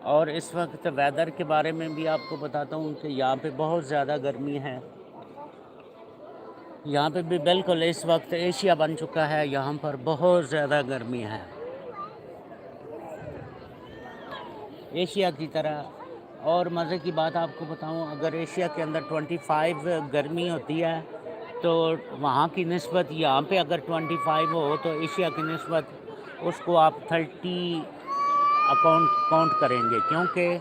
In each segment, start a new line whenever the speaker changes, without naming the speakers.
اور اس وقت ویدر کے بارے میں بھی آپ کو بتاتا ہوں کہ یہاں پہ بہت زیادہ گرمی ہے. یہاں پہ بھی بالکل اس وقت ایشیا بن چکا ہے، یہاں پر بہت زیادہ گرمی ہے ایشیا کی طرح. اور مزے کی بات آپ کو بتاؤں، اگر ایشیا کے اندر 25 گرمی ہوتی ہے تو وہاں کی نسبت یہاں پہ اگر 25 ہو تو ایشیا کی نسبت اس کو آپ 30 کاؤنٹ کریں گے، کیونکہ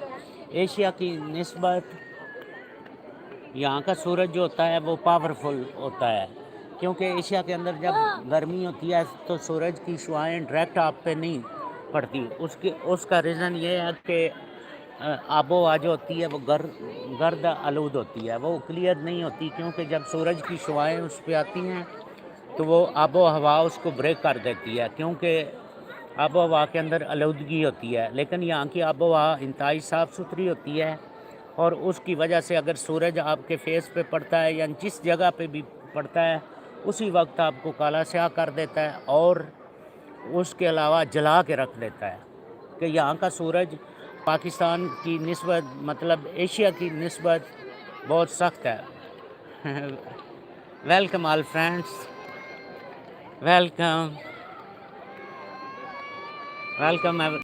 ایشیا کی نسبت یہاں کا سورج جو ہوتا ہے وہ پاورفل ہوتا ہے. کیونکہ ایشیا کے اندر جب گرمی ہوتی ہے تو سورج کی شعاعیں ڈائریکٹ آپ پہ نہیں پڑتی. اس کا ریزن یہ ہے کہ آب و ہوا جو ہوتی ہے وہ گرد آلود ہوتی ہے، وہ کلیئر نہیں ہوتی، کیونکہ جب سورج کی شعاعیں اس پہ آتی ہیں تو وہ آب و ہوا اس کو بریک کر دیتی ہے، کیونکہ آب و ہوا کے اندر آلودگی ہوتی ہے. لیکن یہاں کی آب و ہوا انتہائی صاف ستھری ہوتی ہے، اور اس کی وجہ سے اگر سورج آپ کے فیس پہ پڑتا ہے یا جس جگہ پہ بھی پڑتا ہے اسی وقت آپ کو کالا سیاہ کر دیتا ہے، اور اس کے علاوہ جلا کے رکھ دیتا ہے. کہ یہاں کا سورج پاکستان کی نسبت، مطلب ایشیا کی نسبت بہت سخت ہے. Welcome all friends, welcome